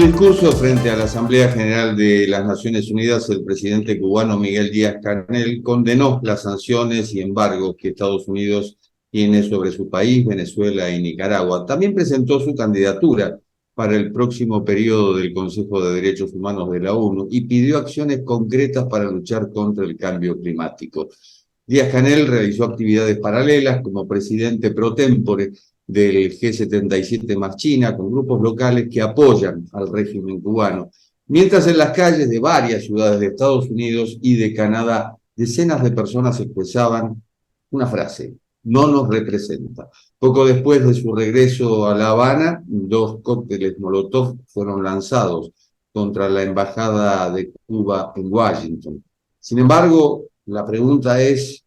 discurso frente a la Asamblea General de las Naciones Unidas, el presidente cubano Miguel Díaz-Canel condenó las sanciones y embargos que Estados Unidos tiene sobre su país, Venezuela y Nicaragua. También presentó su candidatura para el próximo periodo del Consejo de Derechos Humanos de la ONU y pidió acciones concretas para luchar contra el cambio climático. Díaz-Canel realizó actividades paralelas como presidente pro tempore del G77 más China, con grupos locales que apoyan al régimen cubano. Mientras en las calles de varias ciudades de Estados Unidos y de Canadá, decenas de personas expresaban una frase: no nos representa. Poco después de su regreso a La Habana, 2 cócteles Molotov fueron lanzados contra la embajada de Cuba en Washington. Sin embargo, la pregunta es,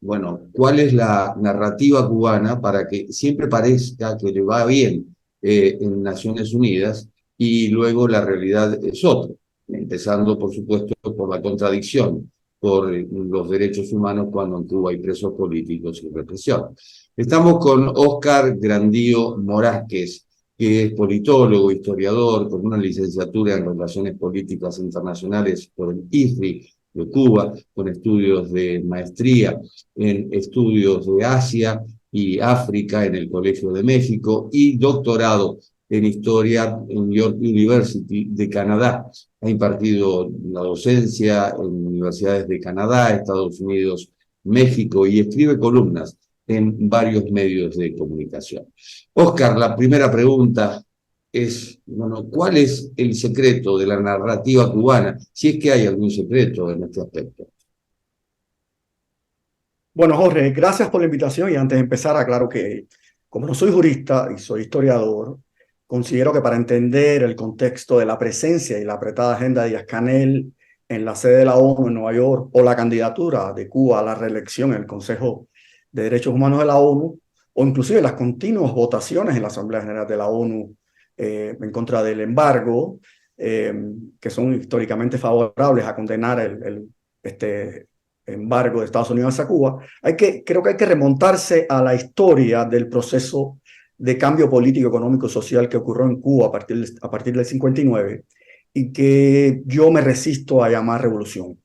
bueno, ¿cuál es la narrativa cubana para que siempre parezca que le va bien en Naciones Unidas y luego la realidad es otra? Empezando, por supuesto, por la contradicción, por los derechos humanos cuando en Cuba hay presos políticos y represión. Estamos con Óscar Grandío Morásquez, que es politólogo, historiador, con una licenciatura en Relaciones Políticas Internacionales por el IFRI de Cuba, con estudios de maestría en estudios de Asia y África en el Colegio de México y doctorado en Historia en York University de Canadá. Ha impartido la docencia en universidades de Canadá, Estados Unidos, México y escribe columnas en varios medios de comunicación. Óscar, la primera pregunta es, bueno, ¿cuál es el secreto de la narrativa cubana? Si es que hay algún secreto en este aspecto. Bueno, Jorge, gracias por la invitación y antes de empezar aclaro que como no soy jurista y soy historiador, considero que para entender el contexto de la presencia y la apretada agenda de Díaz-Canel en la sede de la ONU en Nueva York o la candidatura de Cuba a la reelección en el Consejo de Derechos Humanos de la ONU o inclusive las continuas votaciones en la Asamblea General de la ONU en contra del embargo, que son históricamente favorables a condenar este embargo de Estados Unidos a Cuba, creo que hay que remontarse a la historia del proceso de cambio político, económico y social que ocurrió en Cuba a partir del 59 y que yo me resisto a llamar revolución.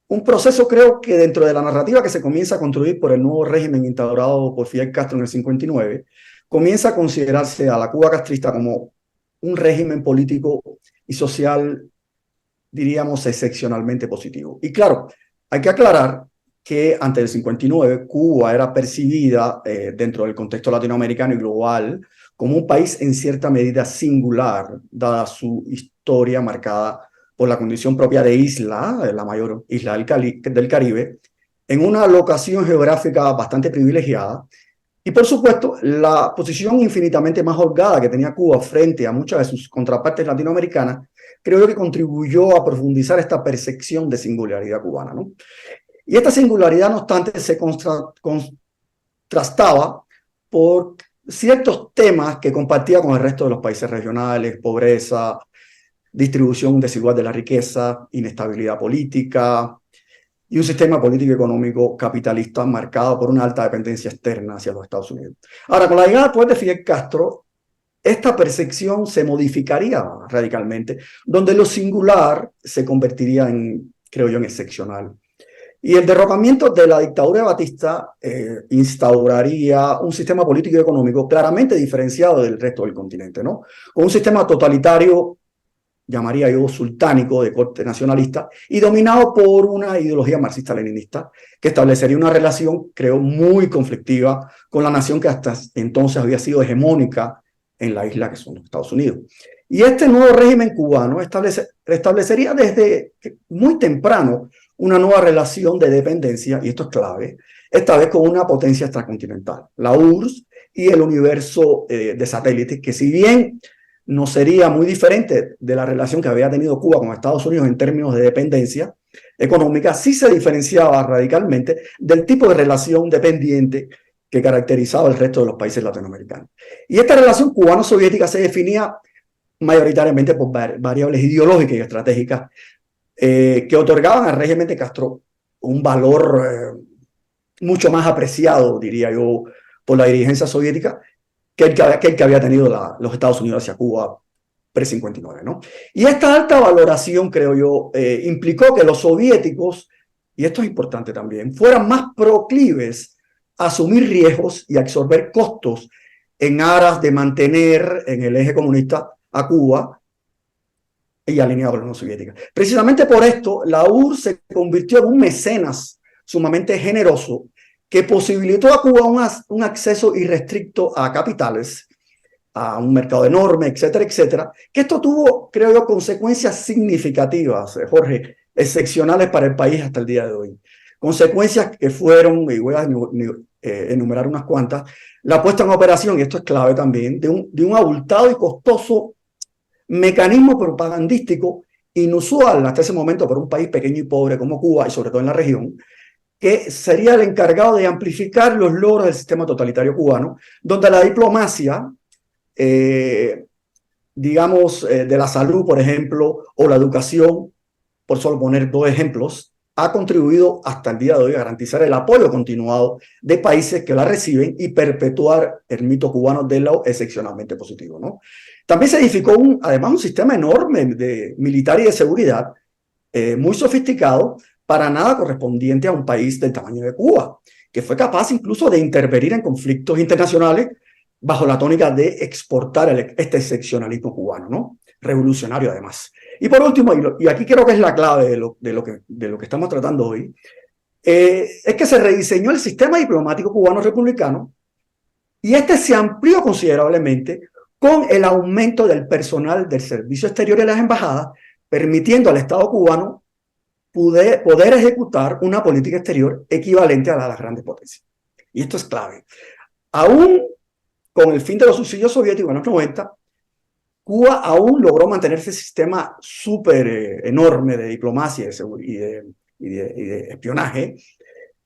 Un proceso, creo que dentro de la narrativa que se comienza a construir por el nuevo régimen instaurado por Fidel Castro en el 59, comienza a considerarse a la Cuba castrista como un régimen político y social, diríamos, excepcionalmente positivo. Y claro, hay que aclarar que antes del 59 Cuba era percibida dentro del contexto latinoamericano y global como un país en cierta medida singular, dada su historia marcada por la condición propia de isla, la mayor isla del Caribe, en una locación geográfica bastante privilegiada, y por supuesto la posición infinitamente más holgada que tenía Cuba frente a muchas de sus contrapartes latinoamericanas, creo que contribuyó a profundizar esta percepción de singularidad cubana, ¿no? Y esta singularidad, no obstante, se contrastaba por ciertos temas que compartía con el resto de los países regionales: pobreza, distribución desigual de la riqueza, inestabilidad política y un sistema político y económico capitalista marcado por una alta dependencia externa hacia los Estados Unidos. Ahora, con la llegada después de Fidel Castro, esta percepción se modificaría radicalmente, donde lo singular se convertiría en, creo yo, en excepcional. Y el derrocamiento de la dictadura de Batista instauraría un sistema político y económico claramente diferenciado del resto del continente, ¿no? Con un sistema totalitario, llamaría yo sultánico, de corte nacionalista, y dominado por una ideología marxista-leninista que establecería una relación, creo, muy conflictiva con la nación que hasta entonces había sido hegemónica en la isla que son los Estados Unidos. Y este nuevo régimen cubano establecería desde muy temprano una nueva relación de dependencia, y esto es clave, esta vez con una potencia extracontinental, la URSS y el universo de satélites, que si bien no sería muy diferente de la relación que había tenido Cuba con Estados Unidos en términos de dependencia económica, sí se diferenciaba radicalmente del tipo de relación dependiente que caracterizaba el resto de los países latinoamericanos. Y esta relación cubano-soviética se definía mayoritariamente por variables ideológicas y estratégicas que otorgaban al régimen de Castro un valor mucho más apreciado, diría yo, por la dirigencia soviética que el que había tenido los Estados Unidos hacia Cuba pre-59, ¿no? Y esta alta valoración, creo yo, implicó que los soviéticos, y esto es importante también, fueran más proclives a asumir riesgos y absorber costos en aras de mantener en el eje comunista a Cuba y alineado con la Unión Soviética. Precisamente por esto, la URSS se convirtió en un mecenas sumamente generoso que posibilitó a Cuba un acceso irrestricto a capitales, a un mercado enorme, etcétera, etcétera, que esto tuvo, creo yo, consecuencias significativas, Jorge, excepcionales para el país hasta el día de hoy. Consecuencias que fueron, y voy a enumerar unas cuantas, la puesta en operación, y esto es clave también, de un abultado y costoso mecanismo propagandístico inusual hasta ese momento para un país pequeño y pobre como Cuba, y sobre todo en la región, que sería el encargado de amplificar los logros del sistema totalitario cubano, donde la diplomacia, digamos, de la salud, por ejemplo, o la educación, por solo poner dos ejemplos, ha contribuido hasta el día de hoy a garantizar el apoyo continuado de países que la reciben y perpetuar el mito cubano de lo excepcionalmente positivo, ¿no? También se edificó además un sistema enorme de militar y de seguridad, muy sofisticado, para nada correspondiente a un país del tamaño de Cuba, que fue capaz incluso de intervenir en conflictos internacionales bajo la tónica de exportar este excepcionalismo cubano, ¿no? Revolucionario además. Y por último, y aquí creo que es la clave de lo que estamos tratando hoy, es que se rediseñó el sistema diplomático cubano republicano y este se amplió considerablemente con el aumento del personal del servicio exterior de las embajadas, permitiendo al Estado cubano poder ejecutar una política exterior equivalente a la de las grandes potencias. Y esto es clave. Aún con el fin de los subsidios soviéticos en los 90, Cuba aún logró mantener ese sistema súper enorme de diplomacia y de espionaje,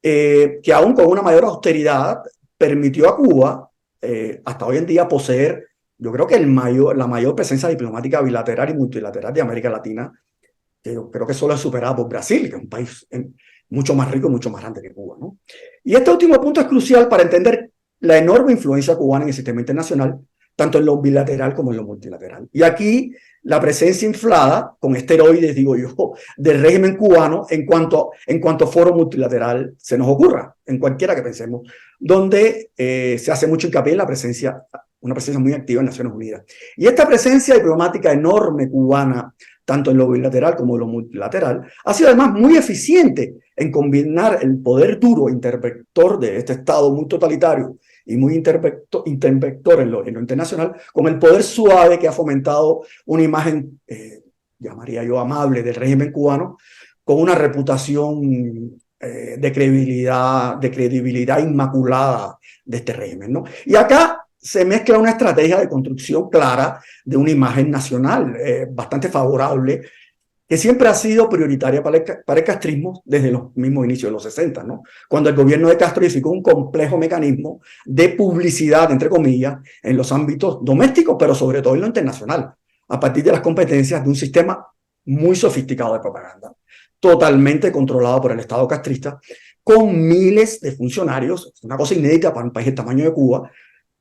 que aún con una mayor austeridad permitió a Cuba, hasta hoy en día, poseer, yo creo que la mayor presencia diplomática bilateral y multilateral de América Latina, que yo creo que solo es superada por Brasil, que es un país mucho más rico y mucho más grande que Cuba, ¿no? Y este último punto es crucial para entender la enorme influencia cubana en el sistema internacional, tanto en lo bilateral como en lo multilateral. Y aquí la presencia inflada, con esteroides, digo yo, del régimen cubano en cuanto foro multilateral se nos ocurra, en cualquiera que pensemos, donde se hace mucho hincapié en una presencia muy activa en Naciones Unidas. Y esta presencia diplomática enorme cubana, tanto en lo bilateral como en lo multilateral, ha sido además muy eficiente en combinar el poder duro interventor de este Estado muy totalitario y muy interventor en lo internacional, con el poder suave que ha fomentado una imagen, llamaría yo amable, del régimen cubano, con una reputación de credibilidad inmaculada de este régimen, ¿no? Y acá se mezcla una estrategia de construcción clara de una imagen nacional bastante favorable, que siempre ha sido prioritaria para el castrismo desde los mismos inicios de los 60, ¿no? Cuando el gobierno de Castro edificó un complejo mecanismo de publicidad, entre comillas, en los ámbitos domésticos, pero sobre todo en lo internacional, a partir de las competencias de un sistema muy sofisticado de propaganda, totalmente controlado por el Estado castrista, con miles de funcionarios, una cosa inédita para un país del tamaño de Cuba,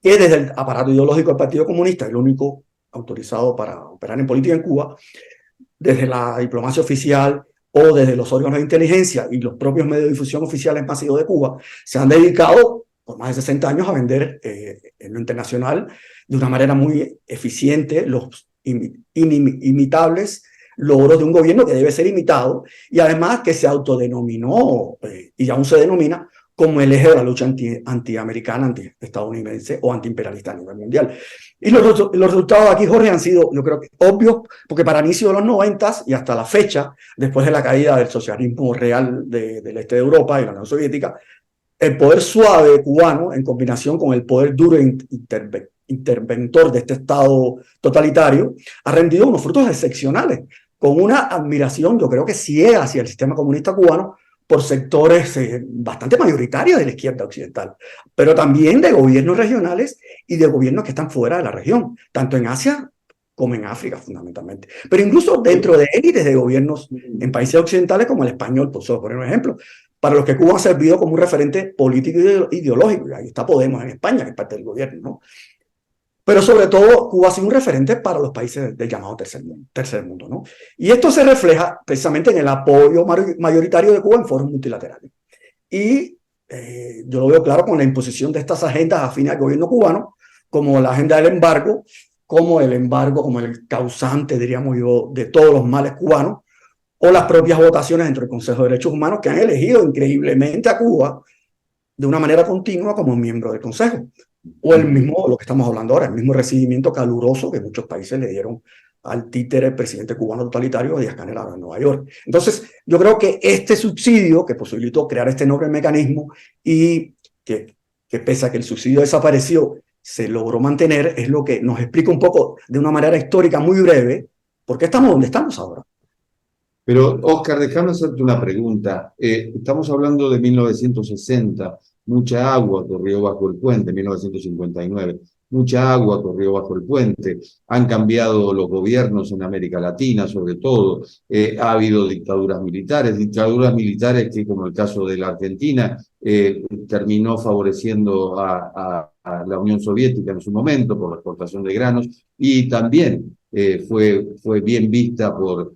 que desde el aparato ideológico del Partido Comunista, el único autorizado para operar en política en Cuba, desde la diplomacia oficial o desde los órganos de inteligencia y los propios medios de difusión oficiales masivos de Cuba, se han dedicado por más de 60 años a vender en lo internacional de una manera muy eficiente los inimitables logros de un gobierno que debe ser imitado y además que se autodenominó y aún se denomina como el eje de la lucha antiamericana, antiestadounidense o antiimperialista a nivel mundial. Y los resultados aquí, Jorge, han sido, yo creo que obvios, porque para inicio de los 90 y hasta la fecha, después de la caída del socialismo real del este de Europa y la Unión Soviética, el poder suave cubano, en combinación con el poder duro e interventor de este Estado totalitario, ha rendido unos frutos excepcionales, con una admiración, yo creo que ciega hacia el sistema comunista cubano, por sectores bastante mayoritarios de la izquierda occidental, pero también de gobiernos regionales y de gobiernos que están fuera de la región, tanto en Asia como en África fundamentalmente, pero incluso dentro de élites de gobiernos en países occidentales como el español, por solo poner un ejemplo, para los que Cuba ha servido como un referente político e ideológico. Y ahí está Podemos en España, que es parte del gobierno, ¿no? pero sobre todo Cuba ha sido un referente para los países del llamado tercer mundo, ¿no? Y esto se refleja precisamente en el apoyo mayoritario de Cuba en foros multilaterales. Y yo lo veo claro con la imposición de estas agendas afines al gobierno cubano, como la agenda del embargo, como el causante, diríamos yo, de todos los males cubanos, o las propias votaciones dentro del Consejo de Derechos Humanos que han elegido increíblemente a Cuba de una manera continua como miembro del Consejo. O el mismo, lo que estamos hablando ahora, el mismo recibimiento caluroso que muchos países le dieron al títere presidente cubano totalitario Díaz-Canel en Nueva York. Entonces, yo creo que este subsidio que posibilitó crear este enorme mecanismo y que pese a que el subsidio desapareció, se logró mantener, es lo que nos explica un poco de una manera histórica muy breve por qué estamos donde estamos ahora. Pero, Oscar, déjame hacerte una pregunta. Estamos hablando de 1960, mucha agua corrió bajo el puente, 1959, mucha agua corrió bajo el puente, han cambiado los gobiernos en América Latina, sobre todo, ha habido dictaduras militares que, como el caso de la Argentina, terminó favoreciendo a la Unión Soviética en su momento por la exportación de granos, y también fue bien vista por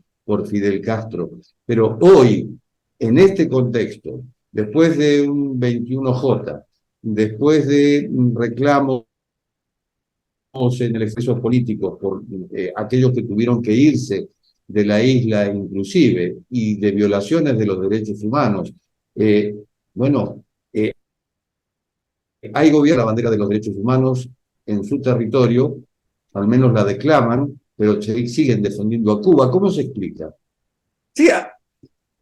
Fidel Castro. Pero hoy, en este contexto, después de un 21J, después de reclamos en el exceso político por aquellos que tuvieron que irse de la isla inclusive, y de violaciones de los derechos humanos, bueno, hay gobierno la bandera de los derechos humanos en su territorio, al menos la declaman, pero siguen defendiendo a Cuba. ¿Cómo se explica? Sí,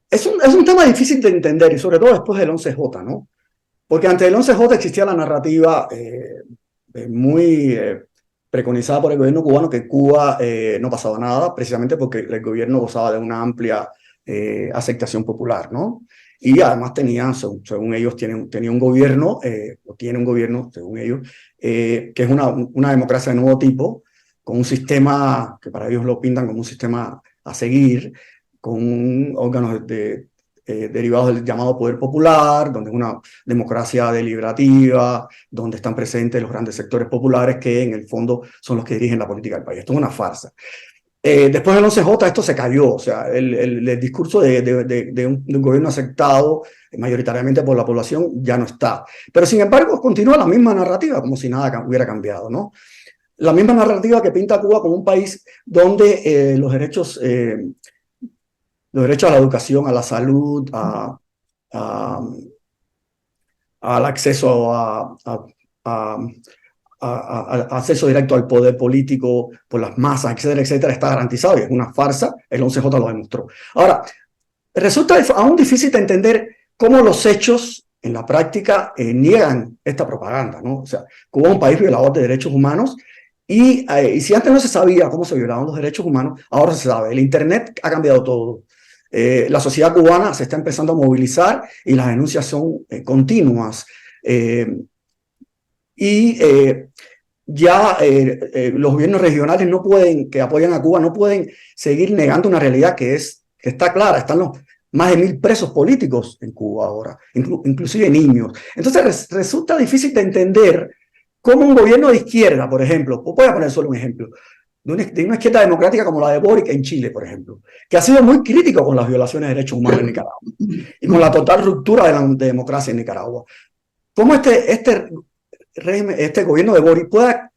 es un tema difícil de entender y sobre todo después del 11J, ¿no? Porque antes del 11J existía la narrativa muy preconizada por el gobierno cubano que en Cuba no pasaba nada, precisamente porque el gobierno gozaba de una amplia aceptación popular, ¿no? Y además tenían, según ellos, tenía un gobierno, o tiene un gobierno, según ellos, que es una democracia de nuevo tipo, con un sistema que para ellos lo pintan como un sistema a seguir, con órganos derivados del llamado poder popular, donde es una democracia deliberativa, donde están presentes los grandes sectores populares que en el fondo son los que dirigen la política del país. Esto es una farsa. Después del 11J esto se cayó, o sea, el discurso de un gobierno aceptado mayoritariamente por la población ya no está. Pero sin embargo continúa la misma narrativa, como si nada hubiera cambiado, ¿no? La misma narrativa que pinta a Cuba como un país donde los derechos a la educación, a la salud, al acceso acceso directo al poder político por las masas, etcétera, etcétera, está garantizado y es una farsa. El 11J lo demostró. Ahora, resulta aún difícil de entender cómo los hechos en la práctica niegan esta propaganda, ¿no? O sea, Cuba es un país violador de derechos humanos y si antes no se sabía cómo se violaban los derechos humanos, ahora se sabe. El Internet ha cambiado todo. La sociedad cubana se está empezando a movilizar y las denuncias son continuas. Los gobiernos regionales que apoyan a Cuba no pueden seguir negando una realidad que está clara. Están los más de 1000 presos políticos en Cuba ahora, inclusive niños. Entonces resulta difícil de entender cómo un gobierno de izquierda, por ejemplo, voy a poner solo un ejemplo, de una izquierda democrática como la de Boric en Chile, por ejemplo, que ha sido muy crítico con las violaciones de derechos humanos en Nicaragua y con la total ruptura de la democracia en Nicaragua. ¿Cómo este gobierno de Boric pueda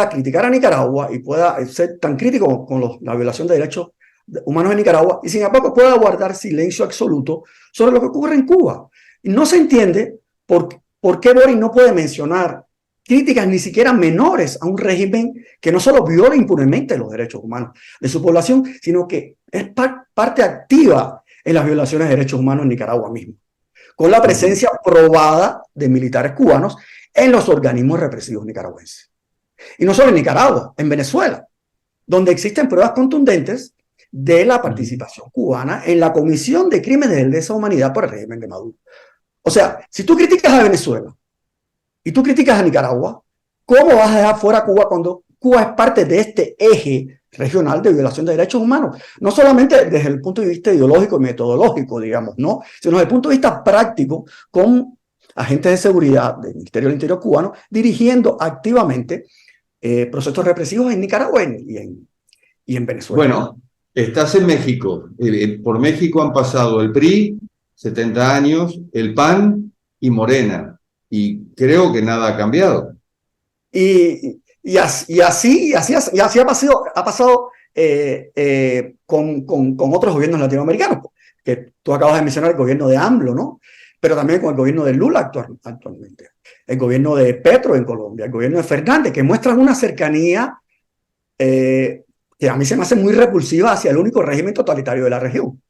criticar a Nicaragua y pueda ser tan crítico con la violación de derechos humanos en Nicaragua y sin embargo pueda guardar silencio absoluto sobre lo que ocurre en Cuba? Y no se entiende por qué Boric no puede mencionar críticas ni siquiera menores a un régimen que no solo viola impunemente los derechos humanos de su población, sino que es parte activa en las violaciones de derechos humanos en Nicaragua mismo, con la presencia probada de militares cubanos en los organismos represivos nicaragüenses. Y no solo en Nicaragua, en Venezuela, donde existen pruebas contundentes de la participación cubana en la comisión de crímenes de lesa humanidad por el régimen de Maduro. O sea, si tú criticas a Venezuela y tú criticas a Nicaragua, ¿cómo vas a dejar fuera a Cuba cuando Cuba es parte de este eje regional de violación de derechos humanos? No solamente desde el punto de vista ideológico y metodológico, digamos, ¿no? Sino desde el punto de vista práctico, con agentes de seguridad del Ministerio del Interior cubano dirigiendo activamente procesos represivos en Nicaragua y en Venezuela. Bueno, estás en México. Por México han pasado el PRI, 70 años, el PAN y Morena. Y creo que nada ha cambiado. Y así ha pasado con otros gobiernos latinoamericanos, que tú acabas de mencionar el gobierno de AMLO, ¿no? Pero también con el gobierno de Lula actualmente, el gobierno de Petro en Colombia, el gobierno de Fernández, que muestran una cercanía que a mí se me hace muy repulsiva hacia el único régimen totalitario de la región.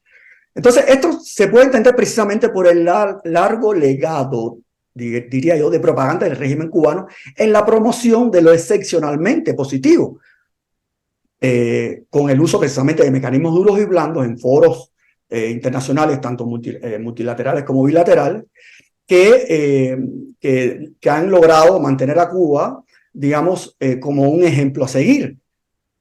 Entonces, esto se puede entender precisamente por el largo legado, diría yo, de propaganda del régimen cubano en la promoción de lo excepcionalmente positivo, con el uso precisamente de mecanismos duros y blandos en foros internacionales, tanto multilaterales como bilaterales, que han logrado mantener a Cuba, digamos, como un ejemplo a seguir.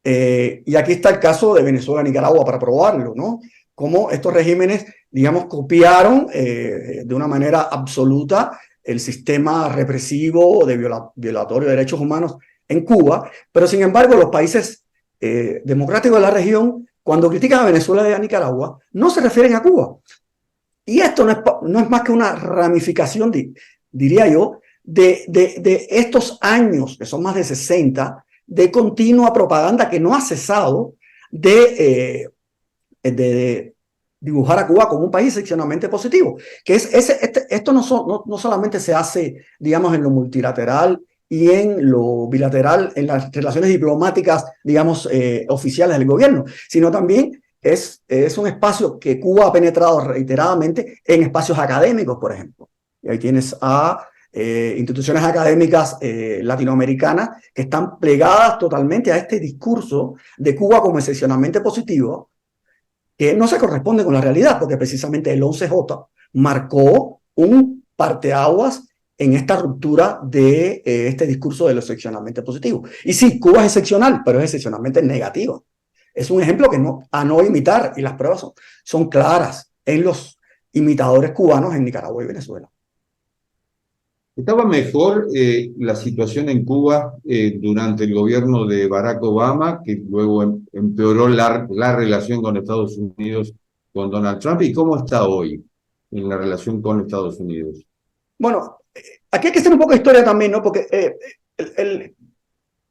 Y aquí está el caso de Venezuela y Nicaragua para probarlo, ¿no? Cómo estos regímenes, digamos, copiaron de una manera absoluta el sistema represivo de violatorio de derechos humanos en Cuba, pero sin embargo los países democráticos de la región, cuando critican a Venezuela y a Nicaragua, no se refieren a Cuba. Y esto no es más que una ramificación, diría yo, de estos años, que son más de 60, de continua propaganda que no ha cesado de dibujar a Cuba como un país excepcionalmente positivo. Que esto no solamente se hace, digamos, en lo multilateral y en lo bilateral, en las relaciones diplomáticas, digamos, oficiales del gobierno, sino también es un espacio que Cuba ha penetrado reiteradamente en espacios académicos, por ejemplo. Y ahí tienes a instituciones académicas latinoamericanas que están plegadas totalmente a este discurso de Cuba como excepcionalmente positivo, que no se corresponde con la realidad, porque precisamente el 11J marcó un parteaguas en esta ruptura de este discurso de lo excepcionalmente positivo. Y sí, Cuba es excepcional, pero es excepcionalmente negativo. Es un ejemplo a no imitar, y las pruebas son claras en los imitadores cubanos en Nicaragua y Venezuela. ¿Estaba mejor la situación en Cuba durante el gobierno de Barack Obama, que luego empeoró la relación con Estados Unidos con Donald Trump? ¿Y cómo está hoy en la relación con Estados Unidos? Bueno, aquí hay que hacer un poco de historia también, ¿no? Porque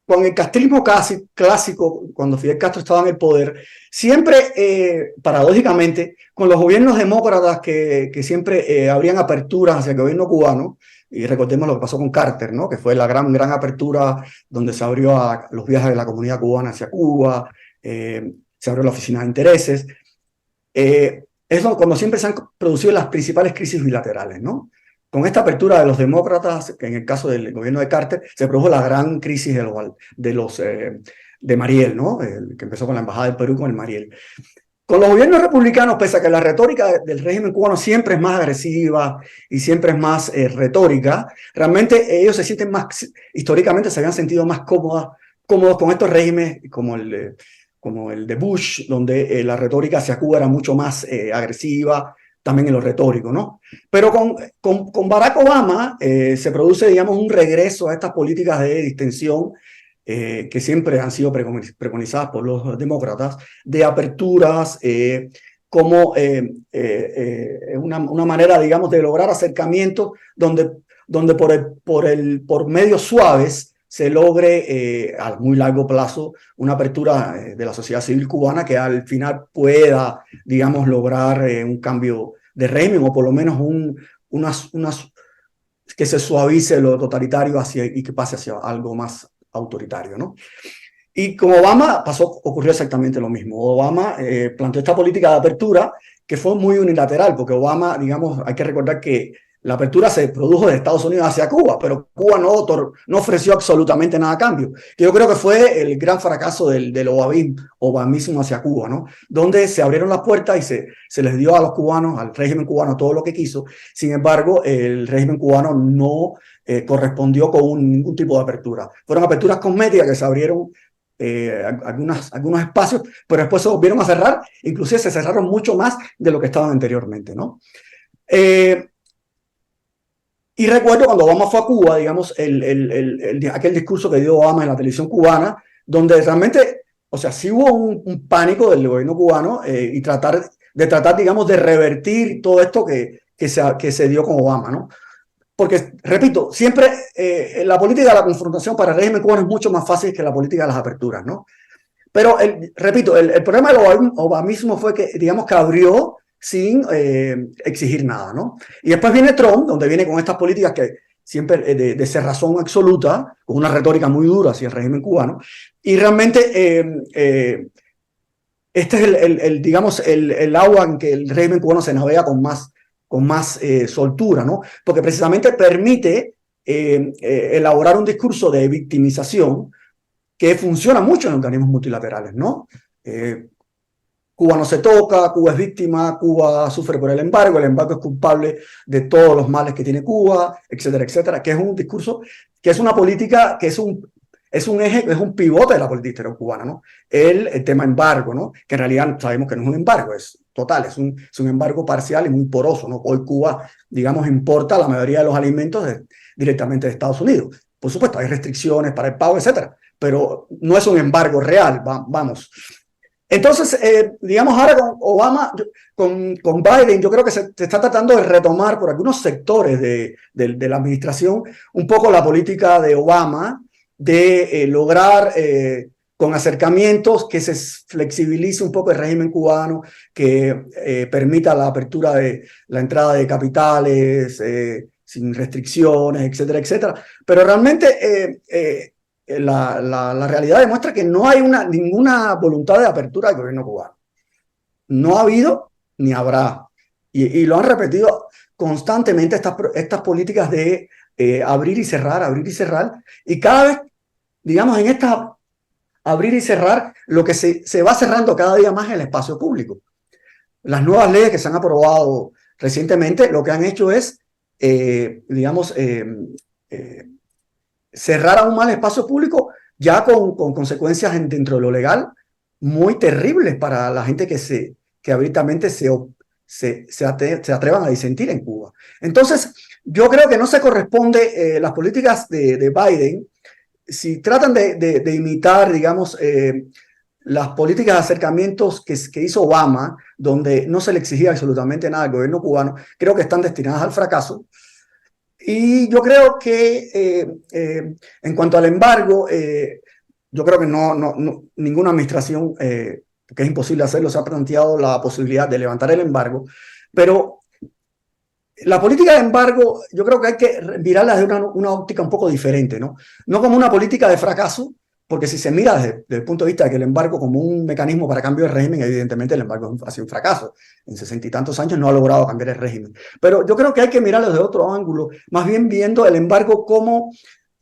con el castrismo clásico, cuando Fidel Castro estaba en el poder, siempre, paradójicamente, con los gobiernos demócratas que siempre abrían aperturas hacia el gobierno cubano, y recordemos lo que pasó con Carter, ¿no? Que fue la gran apertura donde se abrió a los viajes de la comunidad cubana hacia Cuba, se abrió la oficina de intereses. Es cuando siempre se han producido las principales crisis bilaterales, ¿no? Con esta apertura de los demócratas, que en el caso del gobierno de Carter, se produjo la gran crisis de Mariel, ¿no? Que empezó con la embajada del Perú con el Mariel. Con los gobiernos republicanos, pese a que la retórica del régimen cubano siempre es más agresiva y siempre es más retórica, realmente ellos se sienten más, históricamente se habían sentido más cómodos con estos regímenes como el de Bush, donde la retórica hacia Cuba era mucho más agresiva, también en lo retórico, ¿no? Pero con Barack Obama se produce, digamos, un regreso a estas políticas de distensión que siempre han sido preconizadas por los demócratas, de aperturas, como una manera, digamos, de lograr acercamientos donde por medios suaves se logre a muy largo plazo una apertura de la sociedad civil cubana que al final pueda, digamos, lograr un cambio de régimen o por lo menos que se suavice lo totalitario y que pase hacia algo más autoritario, ¿no? Y con Obama ocurrió exactamente lo mismo. Obama planteó esta política de apertura que fue muy unilateral, porque Obama, digamos, hay que recordar que la apertura se produjo de Estados Unidos hacia Cuba, pero Cuba no ofreció absolutamente nada a cambio. Yo creo que fue el gran fracaso del obamismo hacia Cuba, ¿no? Donde se abrieron las puertas y se les dio a los cubanos, al régimen cubano, todo lo que quiso. Sin embargo, el régimen cubano no correspondió con ningún tipo de apertura. Fueron aperturas cosméticas que se abrieron algunos espacios, pero después se volvieron a cerrar, inclusive se cerraron mucho más de lo que estaban anteriormente, ¿no? Y recuerdo cuando Obama fue a Cuba, digamos, aquel discurso que dio Obama en la televisión cubana, donde realmente, o sea, sí hubo un pánico del gobierno cubano y tratar, digamos, de revertir todo esto que se dio con Obama, ¿no? Porque, repito, siempre la política de la confrontación para el régimen cubano es mucho más fácil que la política de las aperturas, ¿no? Pero, repito, el problema del obamismo fue que, digamos, que abrió sin exigir nada, ¿no? Y después viene Trump, donde viene con estas políticas que siempre de cerrazón absoluta, con una retórica muy dura hacia el régimen cubano, y realmente este es digamos, el agua en que el régimen cubano se navega con más soltura, ¿no? Porque precisamente permite elaborar un discurso de victimización que funciona mucho en organismos multilaterales, ¿no? Cuba no se toca, Cuba es víctima, Cuba sufre por el embargo es culpable de todos los males que tiene Cuba, etcétera, etcétera, que es un discurso, que es una política, que es un eje, es un pivote de la política exterior cubana, ¿no? El tema embargo, ¿no? Que en realidad sabemos que no es un embargo, es total, es un embargo parcial y muy poroso, ¿no? Hoy Cuba, digamos, importa la mayoría de los alimentos directamente de Estados Unidos. Por supuesto, hay restricciones para el pago, etcétera, pero no es un embargo real, vamos. Entonces, digamos, ahora con Obama, con Biden, yo creo que se está tratando de retomar por algunos sectores de la administración un poco la política de Obama de lograr con acercamientos que se flexibilice un poco el régimen cubano, que permita la apertura de la entrada de capitales sin restricciones, etcétera, etcétera. Pero realmente la realidad demuestra que no hay ninguna voluntad de apertura del gobierno cubano. No ha habido ni habrá. Y lo han repetido constantemente estas políticas de abrir y cerrar. Y cada vez, digamos, en esta abrir y cerrar, lo que se va cerrando cada día más es el espacio público. Las nuevas leyes que se han aprobado recientemente lo que han hecho es, digamos, cerrar aún más el espacio público ya con consecuencias dentro de lo legal muy terribles para la gente que abiertamente se atrevan a disentir en Cuba. Entonces, yo creo que no se corresponde las políticas de Biden, si tratan de imitar, digamos, las políticas de acercamientos que hizo Obama, donde no se le exigía absolutamente nada al gobierno cubano, creo que están destinadas al fracaso. Y yo creo que en cuanto al embargo, yo creo que ninguna administración, porque es imposible hacerlo, se ha planteado la posibilidad de levantar el embargo, pero la política de embargo yo creo que hay que mirarla desde una óptica un poco diferente, ¿no? No como una política de fracaso, porque si se mira desde el punto de vista de que el embargo como un mecanismo para cambio de régimen, evidentemente el embargo ha sido un fracaso. En 60 y tantos años no ha logrado cambiar el régimen. Pero yo creo que hay que mirarlo desde otro ángulo, más bien viendo el embargo como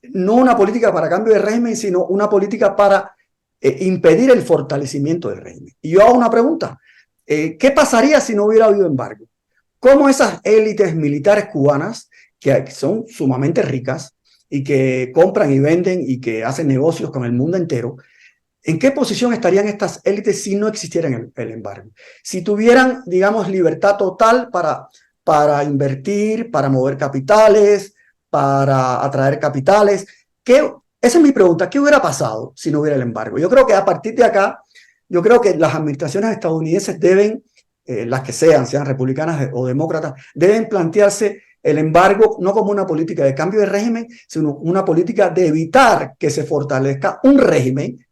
no una política para cambio de régimen, sino una política para impedir el fortalecimiento del régimen. Y yo hago una pregunta. ¿Qué pasaría si no hubiera habido embargo? ¿Cómo esas élites militares cubanas, que son sumamente ricas, y que compran y venden y que hacen negocios con el mundo entero, ¿en qué posición estarían estas élites si no existiera el embargo? Si tuvieran, digamos, libertad total para invertir, para mover capitales, para atraer capitales. Esa es mi pregunta. ¿Qué hubiera pasado si no hubiera el embargo? Yo creo que a partir de acá, yo creo que las administraciones estadounidenses deben, las que sean republicanas o demócratas, deben plantearse el embargo no como una política de cambio de régimen, sino una política de evitar que se fortalezca un régimen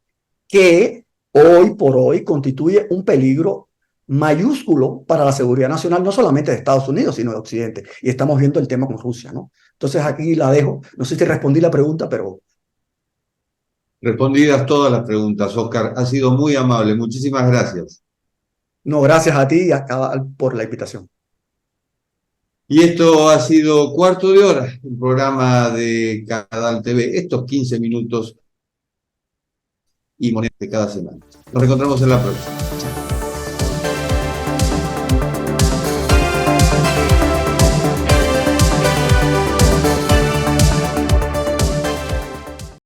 que hoy por hoy constituye un peligro mayúsculo para la seguridad nacional, no solamente de Estados Unidos, sino de Occidente. Y estamos viendo el tema con Rusia, ¿no? Entonces aquí la dejo. No sé si respondí la pregunta, pero... Respondidas todas las preguntas, Oscar. Ha sido muy amable. Muchísimas gracias. No, gracias a ti por la invitación. Y esto ha sido Cuarto de Hora, el programa de Cadal TV, estos 15 minutos y monedas de cada semana. Nos encontramos en la próxima.